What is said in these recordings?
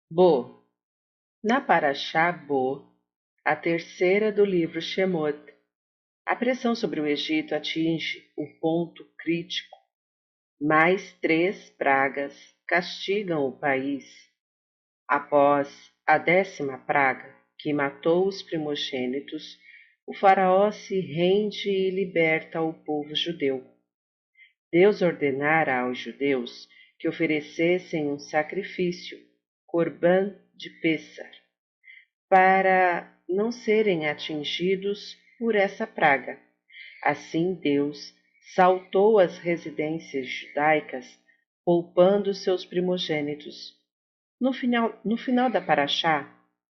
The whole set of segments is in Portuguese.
Bo, na Parashá Bo, a terceira do livro Shemot, a pressão sobre o Egito atinge o ponto crítico. Mais 3 pragas castigam o país. Após a 10ª praga, que matou os primogênitos, o faraó se rende e liberta o povo judeu. Deus ordenara aos judeus que oferecessem um sacrifício, Corban de Pêssar, para não serem atingidos por essa praga. Assim Deus saltou as residências judaicas, poupando seus primogênitos. No final da Paraxá,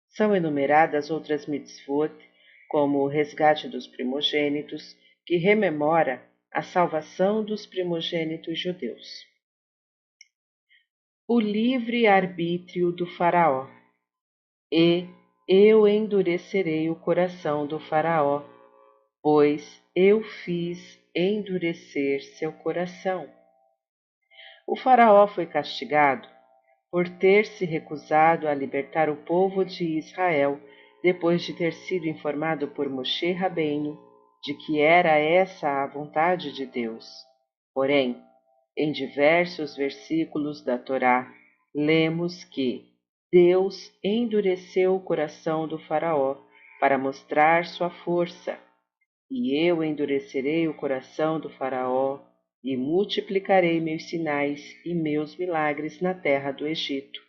são enumeradas outras mitzvot, como o resgate dos primogênitos, que rememora a salvação dos primogênitos judeus. O livre-arbítrio do faraó. E eu endurecerei o coração do faraó, pois eu fiz endurecer seu coração. O faraó foi castigado por ter se recusado a libertar o povo de Israel depois de ter sido informado por Moshe Rabbeinu de que era essa a vontade de Deus. Porém, em diversos versículos da Torá, lemos que Deus endureceu o coração do faraó para mostrar sua força, e eu endurecerei o coração do faraó e multiplicarei meus sinais e meus milagres na terra do Egito.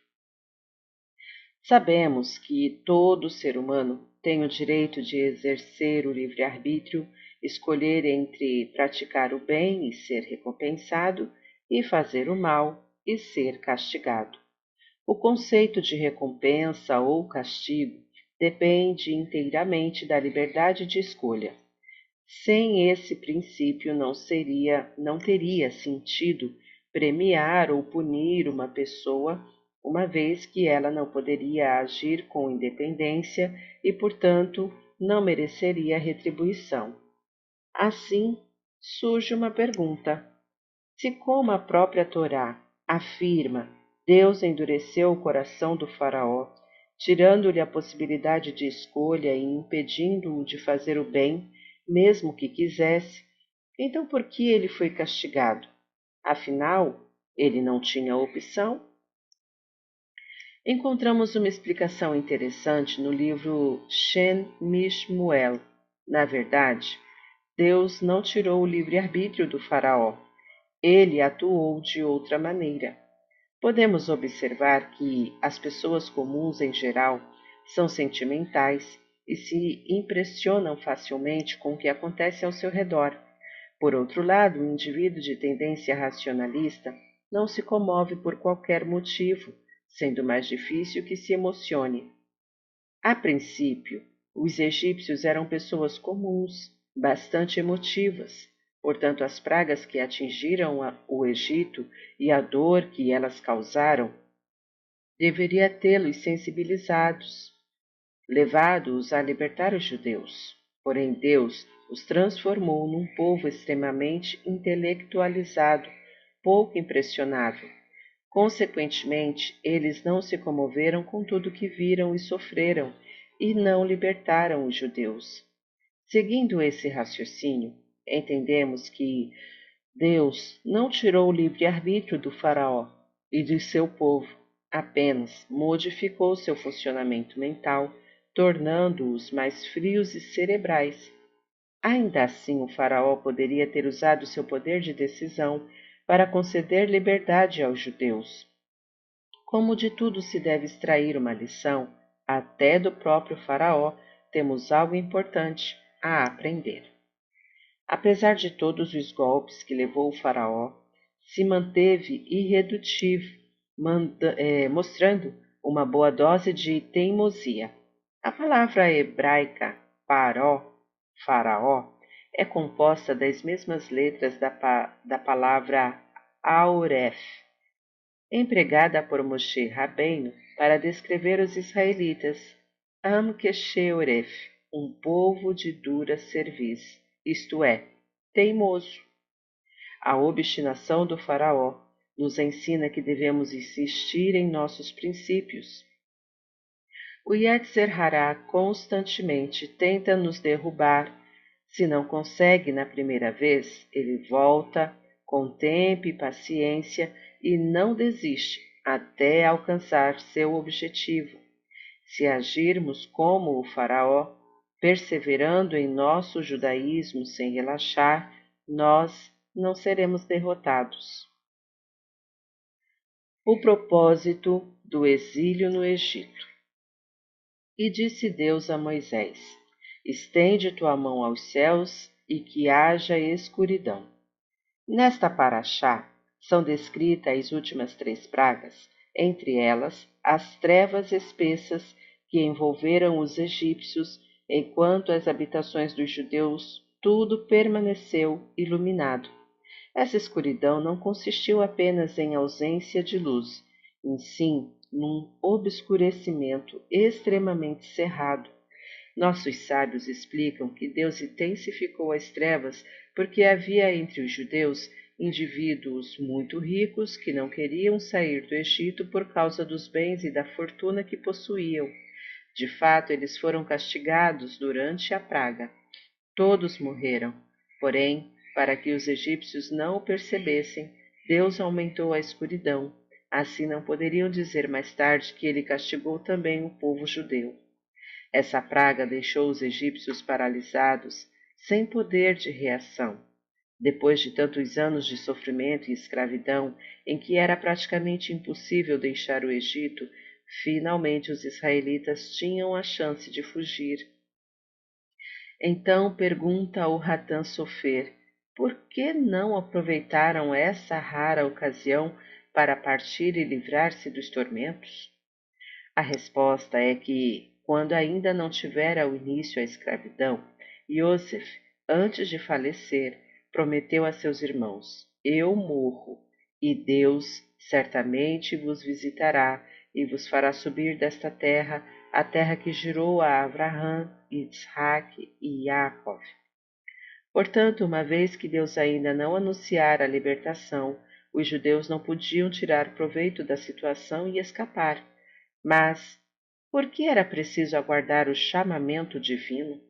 Sabemos que todo ser humano tem o direito de exercer o livre-arbítrio, escolher entre praticar o bem e ser recompensado e fazer o mal e ser castigado. O conceito de recompensa ou castigo depende inteiramente da liberdade de escolha. Sem esse princípio não teria sentido premiar ou punir uma pessoa, uma vez que ela não poderia agir com independência e, portanto, não mereceria retribuição. Assim, surge uma pergunta: se, como a própria Torá afirma, Deus endureceu o coração do faraó, tirando-lhe a possibilidade de escolha e impedindo-o de fazer o bem, mesmo que quisesse, então por que ele foi castigado? Afinal, ele não tinha opção? Encontramos uma explicação interessante no livro Shen Mishmuel. Na verdade, Deus não tirou o livre-arbítrio do faraó. Ele atuou de outra maneira. Podemos observar que as pessoas comuns em geral são sentimentais e se impressionam facilmente com o que acontece ao seu redor. Por outro lado, o indivíduo de tendência racionalista não se comove por qualquer motivo, sendo mais difícil que se emocione. A princípio, os egípcios eram pessoas comuns, bastante emotivas. Portanto, as pragas que atingiram o Egito e a dor que elas causaram deveria tê-los sensibilizados, levado-os a libertar os judeus. Porém, Deus os transformou num povo extremamente intelectualizado, pouco impressionável. Consequentemente, eles não se comoveram com tudo que viram e sofreram e não libertaram os judeus. Seguindo esse raciocínio, entendemos que Deus não tirou o livre-arbítrio do faraó e de seu povo, apenas modificou seu funcionamento mental, tornando-os mais frios e cerebrais. Ainda assim, o faraó poderia ter usado seu poder de decisão para conceder liberdade aos judeus. Como de tudo se deve extrair uma lição, até do próprio faraó temos algo importante a aprender. Apesar de todos os golpes que levou o faraó, se manteve irredutível, mostrando uma boa dose de teimosia. A palavra hebraica paró, faraó, é composta das mesmas letras da palavra Auref, empregada por Moshe Rabbeinu para descrever os israelitas, Am Kesheoref, um povo de dura cerviz, isto é, teimoso. A obstinação do faraó nos ensina que devemos insistir em nossos princípios, O Yetzer Hará constantemente tenta nos derrubar. Se não consegue na primeira vez, ele volta com tempo e paciência e não desiste até alcançar seu objetivo. Se agirmos como o Faraó, perseverando em nosso judaísmo sem relaxar, nós não seremos derrotados. O propósito do exílio no Egito. E disse Deus a Moisés: Estende tua mão aos céus e que haja escuridão. Nesta paraxá são descritas as últimas 3 pragas, entre elas as trevas espessas que envolveram os egípcios, enquanto as habitações dos judeus tudo permaneceu iluminado. Essa escuridão não consistiu apenas em ausência de luz, em sim num obscurecimento extremamente cerrado. Nossos sábios explicam que Deus intensificou as trevas porque havia entre os judeus indivíduos muito ricos que não queriam sair do Egito por causa dos bens e da fortuna que possuíam. De fato, eles foram castigados durante a praga. Todos morreram. Porém, para que os egípcios não o percebessem, Deus aumentou a escuridão. Assim não poderiam dizer mais tarde que ele castigou também o povo judeu. Essa praga deixou os egípcios paralisados, sem poder de reação. Depois de tantos anos de sofrimento e escravidão, em que era praticamente impossível deixar o Egito, finalmente os israelitas tinham a chance de fugir. Então pergunta o Ratan Sofer, por que não aproveitaram essa rara ocasião para partir e livrar-se dos tormentos? A resposta é que, quando ainda não tivera o início a escravidão, Yosef, antes de falecer, prometeu a seus irmãos: Eu morro, e Deus certamente vos visitará e vos fará subir desta terra, a terra que jurou a Abraham, Isaac e Jacó. Portanto, uma vez que Deus ainda não anunciara a libertação, os judeus não podiam tirar proveito da situação e escapar. Mas por que era preciso aguardar o chamamento divino?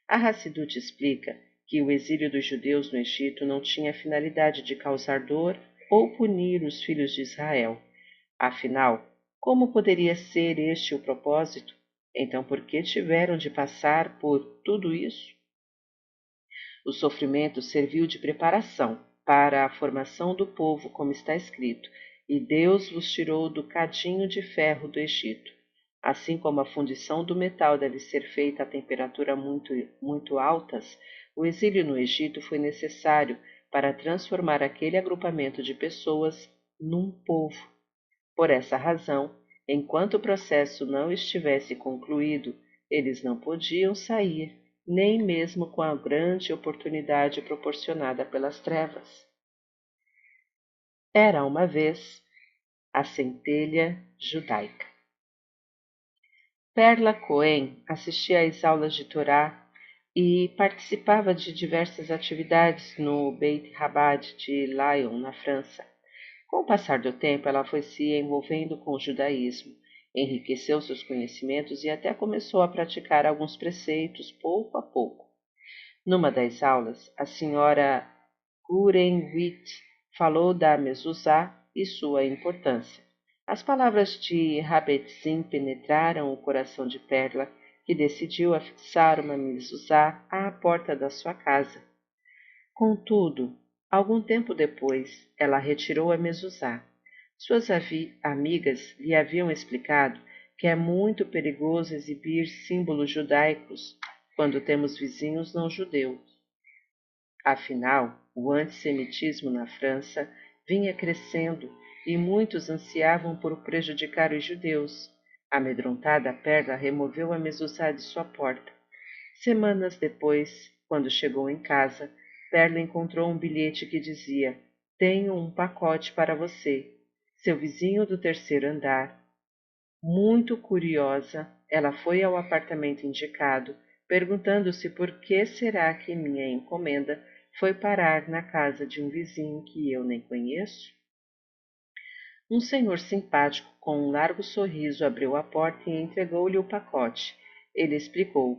A Hassidut explica que o exílio dos judeus no Egito não tinha a finalidade de causar dor ou punir os filhos de Israel. Afinal, como poderia ser este o propósito? Então, por que tiveram de passar por tudo isso? O sofrimento serviu de preparação para a formação do povo, como está escrito, e Deus vos tirou do cadinho de ferro do Egito. Assim como a fundição do metal deve ser feita a temperatura muito altas, o exílio no Egito foi necessário para transformar aquele agrupamento de pessoas num povo. Por essa razão, enquanto o processo não estivesse concluído, eles não podiam sair, nem mesmo com a grande oportunidade proporcionada pelas trevas. Era uma vez a centelha judaica. Perla Cohen assistia às aulas de Torá e participava de diversas atividades no Beit Chabad de Lyon, na França. Com o passar do tempo, ela foi se envolvendo com o judaísmo, enriqueceu seus conhecimentos e até começou a praticar alguns preceitos pouco a pouco. Numa das aulas, a senhora Gurenwit falou da mezuzá e sua importância. As palavras de Rabetzin penetraram o coração de Perla, que decidiu afixar uma mezuzá à porta da sua casa. Contudo, algum tempo depois, ela retirou a mezuzá. Suas amigas lhe haviam explicado que é muito perigoso exibir símbolos judaicos quando temos vizinhos não judeus. Afinal, o antissemitismo na França vinha crescendo e muitos ansiavam por prejudicar os judeus. Amedrontada, Perla removeu a mezuzá de sua porta. Semanas depois, quando chegou em casa, Perla encontrou um bilhete que dizia: Tenho um pacote para você. Seu vizinho do terceiro andar. Muito curiosa, ela foi ao apartamento indicado, perguntando-se por que será que minha encomenda foi parar na casa de um vizinho que eu nem conheço. Um senhor simpático, com um largo sorriso, abriu a porta e entregou-lhe o pacote. Ele explicou: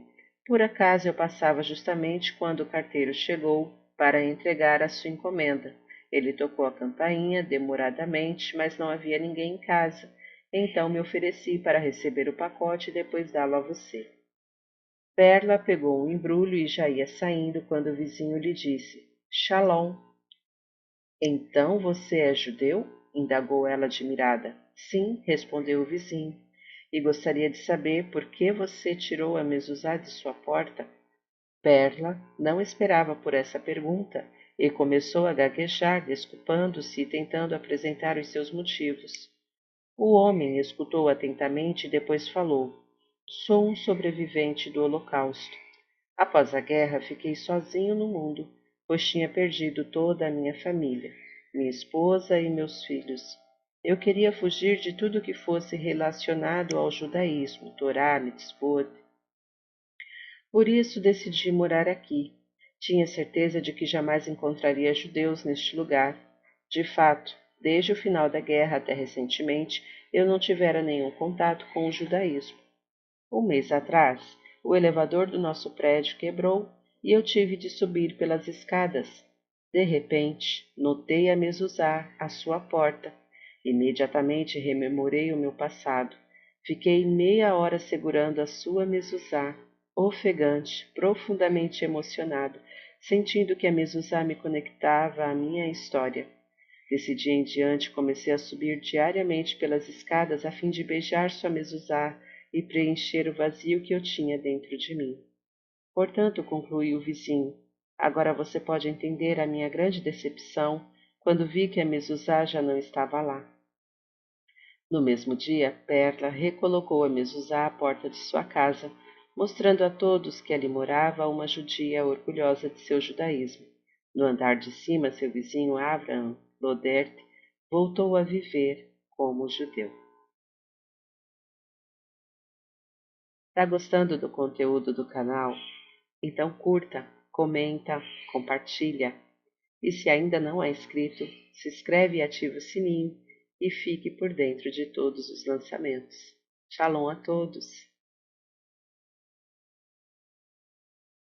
por acaso eu passava justamente quando o carteiro chegou para entregar a sua encomenda. Ele tocou a campainha demoradamente, mas não havia ninguém em casa. Então me ofereci para receber o pacote e depois dá-lo a você. Perla pegou um embrulho e já ia saindo quando o vizinho lhe disse: Shalom. Então você é judeu? Indagou ela admirada. Sim, respondeu o vizinho. E gostaria de saber por que você tirou a mezuzá de sua porta? Perla não esperava por essa pergunta e começou a gaguejar, desculpando-se e tentando apresentar os seus motivos. O homem escutou atentamente e depois falou: Sou um sobrevivente do Holocausto. Após a guerra, fiquei sozinho no mundo, pois tinha perdido toda a minha família, minha esposa e meus filhos. Eu queria fugir de tudo que fosse relacionado ao judaísmo, Torá, mitzvot. Por isso decidi morar aqui. Tinha certeza de que jamais encontraria judeus neste lugar. De fato, desde o final da guerra até recentemente, eu não tivera nenhum contato com o judaísmo. Um mês atrás, o elevador do nosso prédio quebrou e eu tive de subir pelas escadas. De repente, notei a mezuzá à sua porta. Imediatamente rememorei o meu passado. Fiquei meia hora segurando a sua mezuzá, ofegante, profundamente emocionado, sentindo que a mezuzá me conectava à minha história. Desse dia em diante comecei a subir diariamente pelas escadas a fim de beijar sua mezuzá e preencher o vazio que eu tinha dentro de mim. Portanto, concluiu o vizinho, agora você pode entender a minha grande decepção quando vi que a mezuzá já não estava lá. No mesmo dia, Perla recolocou a mezuzá à porta de sua casa, mostrando a todos que ali morava uma judia orgulhosa de seu judaísmo. No andar de cima, seu vizinho Abraham Lodert voltou a viver como judeu. Está gostando do conteúdo do canal? Então curta, comenta, compartilha. E se ainda não é inscrito, se inscreve e ativa o sininho e fique por dentro de todos os lançamentos. Shalom a todos!